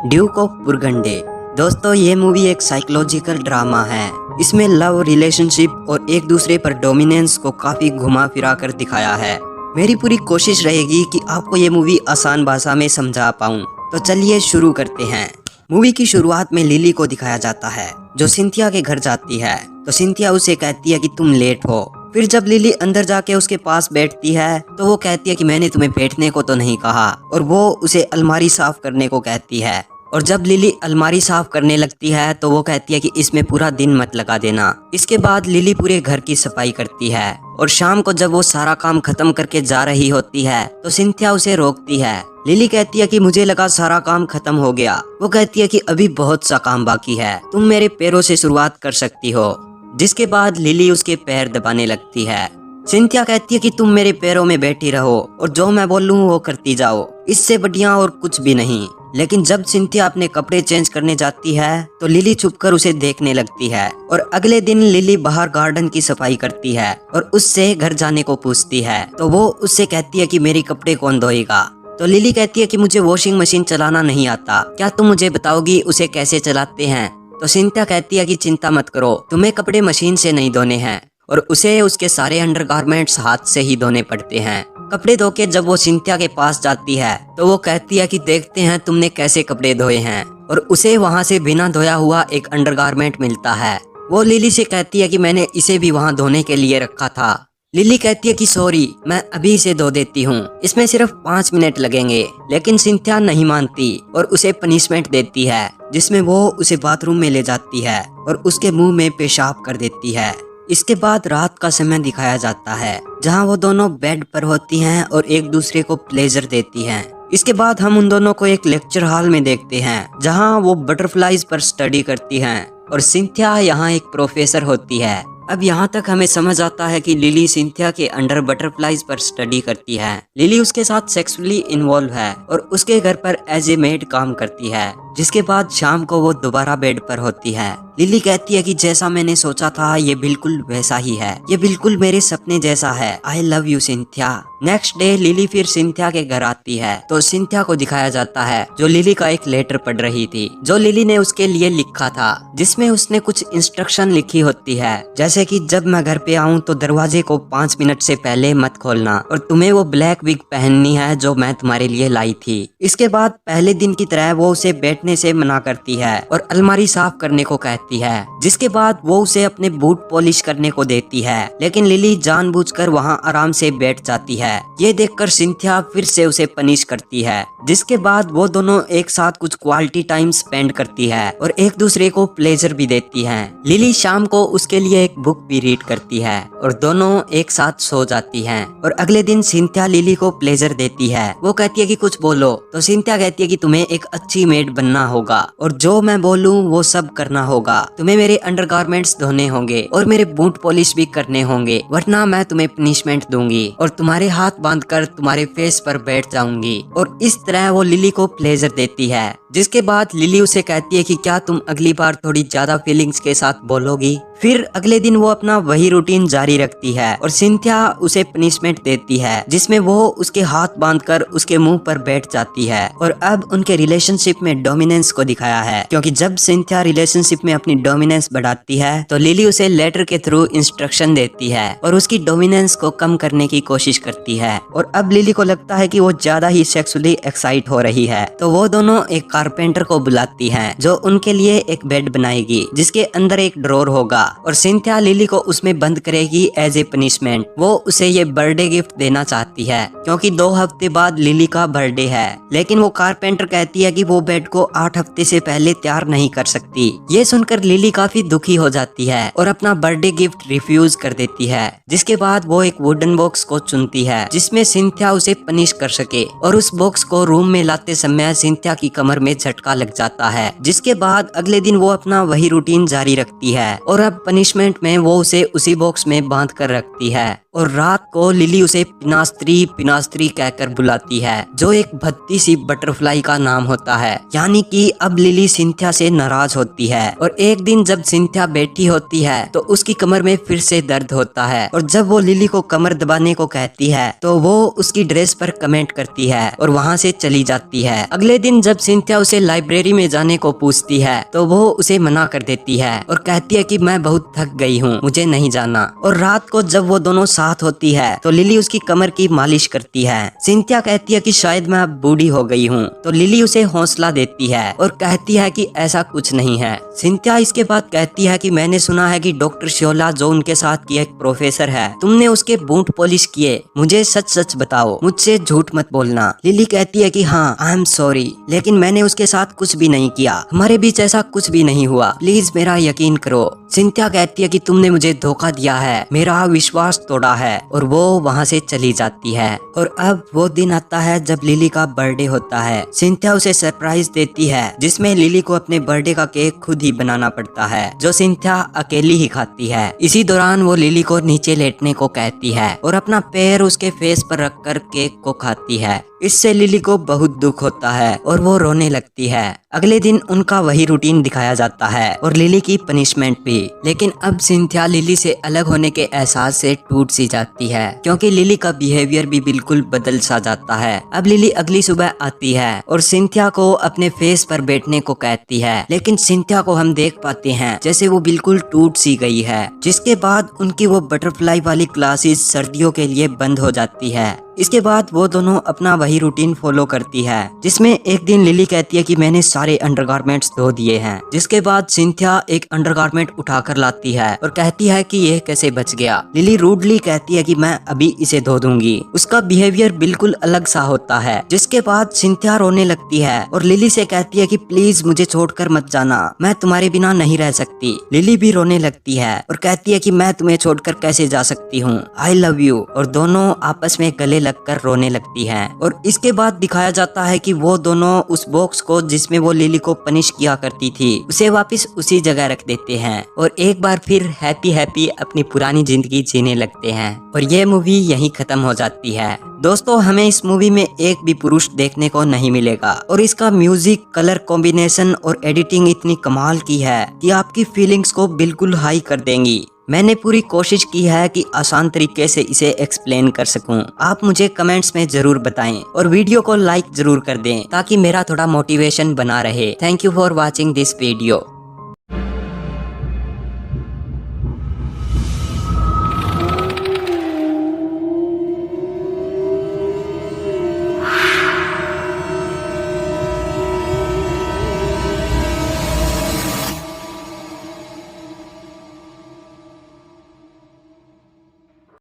Duke of बुरगंडे। दोस्तों ये movie एक साइकोलॉजिकल ड्रामा है। इसमें लव, रिलेशनशिप और एक दूसरे पर डोमिनेंस को काफी घुमा फिरा कर दिखाया है। मेरी पूरी कोशिश रहेगी कि आपको ये मूवी आसान भाषा में समझा पाऊँ। तो चलिए शुरू करते हैं। मूवी की शुरुआत में लिली को दिखाया जाता है जो सिंथिया के घर जाती है। तो सिंथिया उसे कहती है कि तुम लेट हो। फिर जब लिली अंदर जाके उसके पास बैठती है तो वो कहती है कि मैंने तुम्हें बैठने को तो नहीं कहा, और वो उसे अलमारी साफ करने को कहती है। और जब लिली अलमारी साफ करने लगती है तो वो कहती है कि इसमें पूरा दिन मत लगा देना। इसके बाद लिली पूरे घर की सफाई करती है और शाम को जब वो सारा काम खत्म करके जा रही होती है तो सिंथिया उसे रोकती है। लिली कहती है कि मुझे लगा सारा काम खत्म हो गया। वो कहती है कि अभी बहुत सा काम बाकी है, तुम मेरे पैरों से शुरुआत कर सकती हो। जिसके बाद लिली उसके पैर दबाने लगती है। सिंथिया कहती है कि तुम मेरे पैरों में बैठी रहो और जो मैं बोलूं वो करती जाओ, इससे बढ़िया और कुछ भी नहीं। लेकिन जब सिंथिया अपने कपड़े चेंज करने जाती है तो लिली छुपकर उसे देखने लगती है। और अगले दिन लिली बाहर गार्डन की सफाई करती है और उससे घर जाने को पूछती है। तो वो उससे कहती है कि मेरे कपड़े कौन धोएगा। तो लिली कहती है कि मुझे वॉशिंग मशीन चलाना नहीं आता, क्या तुम मुझे बताओगी उसे कैसे चलाते हैं। तो सिंथिया कहती है कि चिंता मत करो, तुम्हें कपड़े मशीन से नहीं धोने हैं, और उसे उसके सारे अंडरगारमेंट्स हाथ से ही धोने पड़ते हैं। कपड़े धो के जब वो सिंथिया के पास जाती है तो वो कहती है कि देखते हैं तुमने कैसे कपड़े धोए हैं, और उसे वहाँ से बिना धोया हुआ एक अंडरगारमेंट मिलता है। वो लिली से कहती है कि मैंने इसे भी वहाँ धोने के लिए रखा था। लिली कहती है कि सॉरी, मैं अभी इसे धो देती हूँ, इसमें सिर्फ 5 मिनट लगेंगे। लेकिन सिंथिया नहीं मानती और उसे पनिशमेंट देती है, जिसमें वो उसे बाथरूम में ले जाती है और उसके मुंह में पेशाब कर देती है। इसके बाद रात का समय दिखाया जाता है जहां वो दोनों बेड पर होती हैं और एक दूसरे को प्लेजर देती हैं। इसके बाद हम उन दोनों को एक लेक्चर हॉल में देखते हैं जहां वो बटरफ्लाइज पर स्टडी करती हैं और सिंथिया यहाँ एक प्रोफेसर होती है। अब यहाँ तक हमें समझ आता है कि लिली सिंथिया के अंडर बटरफ्लाइज पर स्टडी करती है। लिली उसके साथ सेक्सुअली इन्वॉल्व है और उसके घर पर एज ए मेड काम करती है। जिसके बाद शाम को वो दोबारा बेड पर होती है। लिली कहती है कि जैसा मैंने सोचा था ये बिल्कुल वैसा ही है, ये बिल्कुल मेरे सपने जैसा है। I love you Cynthia. Next day lily फिर सिंथिया के घर आती है तो सिंथिया को दिखाया जाता है जो लिली का एक लेटर पढ़ रही थी जो लिली ने उसके लिए लिखा था, जिसमें उसने कुछ इंस्ट्रक्शन लिखी होती है, जैसे कि जब मैं घर पे आऊँ तो दरवाजे को 5 मिनट से पहले मत खोलना, और तुम्हें वो ब्लैक विग पहननी है जो मैं तुम्हारे लिए लाई थी। इसके बाद पहले दिन की तरह वो उसे बैठने से मना करती है और अलमारी साफ करने को कहती है। जिसके बाद वो उसे अपने बूट पॉलिश करने को देती है, लेकिन लिली जानबूझकर वहाँ आराम से बैठ जाती है। ये देखकर सिंथिया फिर से उसे पनिश करती है। जिसके बाद वो दोनों एक साथ कुछ क्वालिटी टाइम स्पेंड करती है और एक दूसरे को प्लेजर भी देती हैं। लिली शाम को उसके लिए एक बुक भी रीड करती है और दोनों एक साथ सो जाती हैं। और अगले दिन सिंथिया लिली को प्लेजर देती है। वो कहती है कि कुछ बोलो, तो सिंथिया कहती है कि तुम्हें एक अच्छी मेड बनना होगा और जो मैं बोलूं वो सब करना होगा। तुम्हें मेरे अंडरगारमेंट्स धोने होंगे और मेरे बूट पॉलिश भी करने होंगे, वरना मैं तुम्हें पनिशमेंट दूंगी और तुम्हारे हाथ बांधकर तुम्हारे फेस पर बैठ जाऊंगी। और इस तरह वो लिली को प्लेजर देती है। जिसके बाद लिली उसे कहती है कि क्या तुम अगली बार थोड़ी ज्यादा फीलिंग्स के साथ बोलोगी। फिर अगले दिन वो अपना वही रूटीन जारी रखती है और सिंथिया उसे पनिशमेंट देती है, जिसमें वो उसके हाथ बांधकर उसके मुंह पर बैठ जाती है। और अब उनके रिलेशनशिप में डोमिनेंस को दिखाया है, क्योंकि जब सिंथिया रिलेशनशिप में अपनी डोमिनेंस बढ़ाती है तो लिली उसे लेटर के थ्रू इंस्ट्रक्शन देती है और उसकी डोमिनेंस को कम करने की कोशिश करती है। और अब लिली को लगता है कि वो ज्यादा ही सेक्सुअली एक्साइट हो रही है, तो वो दोनों एक कारपेंटर को बुलाती हैं जो उनके लिए एक बेड बनाएगी जिसके अंदर एक ड्रॉर होगा, और सिंथिया लिली को उसमें बंद करेगी एज ए पनिशमेंट। वो उसे ये बर्थडे गिफ्ट देना चाहती है क्योंकि 2 हफ्ते बाद लिली का बर्थडे है, लेकिन वो कारपेंटर कहती है कि वो बेड को 8 हफ्ते से पहले तैयार नहीं कर सकती। ये सुनकर लिली काफी दुखी हो जाती है और अपना बर्थडे गिफ्ट रिफ्यूज कर देती है। जिसके बाद वो एक वुडन बॉक्स को चुनती है जिसमें सिंथिया उसे पनिश कर सके, और उस बॉक्स को रूम में लाते समय सिंथिया की कमर में झटका लग जाता है। जिसके बाद अगले दिन वो अपना वही रूटीन जारी रखती है और अब पनिशमेंट में वो उसे उसी बॉक्स में बांध कर रखती है। और रात को लिली उसे पिनास्त्री पिनास्त्री कहकर बुलाती है, जो एक भद्दी सी बटरफ्लाई का नाम होता है। यानी कि अब लिली सिंथिया से नाराज होती है और एक दिन जब सिंथिया बैठी होती है तो उसकी कमर में फिर से दर्द होता है और जब वो लिली को कमर दबाने को कहती है तो वो उसकी ड्रेस पर कमेंट करती है और वहाँ से चली जाती है। अगले दिन जब सिंथिया उसे लाइब्रेरी में जाने को पूछती है तो वो उसे मना कर देती है और कहती है कि मैं बहुत थक गई हूँ, मुझे नहीं जाना। और रात को जब वो दोनों साथ होती है तो लिली उसकी कमर की मालिश करती है। सिंथिया कहती है कि शायद मैं अब बूढ़ी हो गई हूँ, तो लिली उसे हौसला देती है और कहती है कि ऐसा कुछ नहीं है। सिंथिया इसके बाद कहती है कि मैंने सुना है कि डॉक्टर श्योला जो उनके साथ की एक प्रोफेसर है, तुमने उसके बूट पॉलिश किए, मुझे सच सच बताओ, मुझसे झूठ मत बोलना। लिली कहती है कि हाँ आई एम सॉरी, लेकिन मैंने उसके साथ कुछ भी नहीं किया, हमारे बीच ऐसा कुछ भी नहीं हुआ, प्लीज मेरा यकीन करो। सिंथिया कहती है कि तुमने मुझे धोखा दिया है, मेरा विश्वास तोड़ा है, और वो वहाँ से चली जाती है। और अब वो दिन आता है जब लिली का बर्थडे होता है। सिंथिया उसे सरप्राइज देती है जिसमें लिली को अपने बर्थडे का केक खुद ही बनाना पड़ता है, जो सिंथिया अकेली ही खाती है। इसी दौरान वो लिली को नीचे लेटने को कहती है और अपना पैर उसके फेस पर रखकर केक को खाती है। इससे लिली को बहुत दुख होता है और वो रोने लगती है। अगले दिन उनका वही रूटीन दिखाया जाता है और लिली की पनिशमेंट भी, लेकिन अब सिंथिया लिली से अलग होने के एहसास से टूट सी जाती है क्योंकि लिली का बिहेवियर भी बिल्कुल बदल सा जाता है। अब लिली अगली सुबह आती है और सिंथिया को अपने फेस पर बैठने को कहती है, लेकिन सिंथिया को हम देख पाते हैं जैसे वो बिल्कुल टूट सी गई है। जिसके बाद उनकी वो बटरफ्लाई वाली क्लासेस सर्दियों के लिए बंद हो जाती है। इसके बाद वो दोनों अपना वही रूटीन फॉलो करती है, जिसमें एक दिन लिली कहती है कि मैंने सारे अंडरगारमेंट्स धो दिए हैं। जिसके बाद सिंथिया एक अंडरगारमेंट उठाकर लाती है और कहती है कि ये कैसे बच गया। लिली रूडली कहती है कि मैं अभी इसे धो दूंगी। उसका बिहेवियर बिल्कुल अलग सा होता है। जिसके बाद सिंथिया रोने लगती है और लिली से कहती है कि प्लीज मुझे छोड़कर मत जाना, मैं तुम्हारे बिना नहीं रह सकती। लिली भी रोने लगती है और कहती है कि मैं तुम्हें छोड़कर कैसे जा सकती हूँ, आई लव यू। और दोनों आपस में गले लगकर रोने लगती हैं। और इसके बाद दिखाया जाता है कि वो दोनों उस बॉक्स को जिसमें वो लिली को पनिश किया करती थी उसे वापस उसी जगह रख देते हैं और एक बार फिर हैप्पी हैप्पी अपनी पुरानी जिंदगी जीने लगते हैं। और ये मूवी यहीं खत्म हो जाती है। दोस्तों हमें इस मूवी में एक भी पुरुष देखने को नहीं मिलेगा और इसका म्यूजिक, कलर कॉम्बिनेशन और एडिटिंग इतनी कमाल की है कि आपकी फीलिंग्स को बिल्कुल हाई कर देंगी। मैंने पूरी कोशिश की है कि आसान तरीके से इसे एक्सप्लेन कर सकूं। आप मुझे कमेंट्स में जरूर बताएं और वीडियो को लाइक जरूर कर दें ताकि मेरा थोड़ा मोटिवेशन बना रहे। Thank you for watching this video.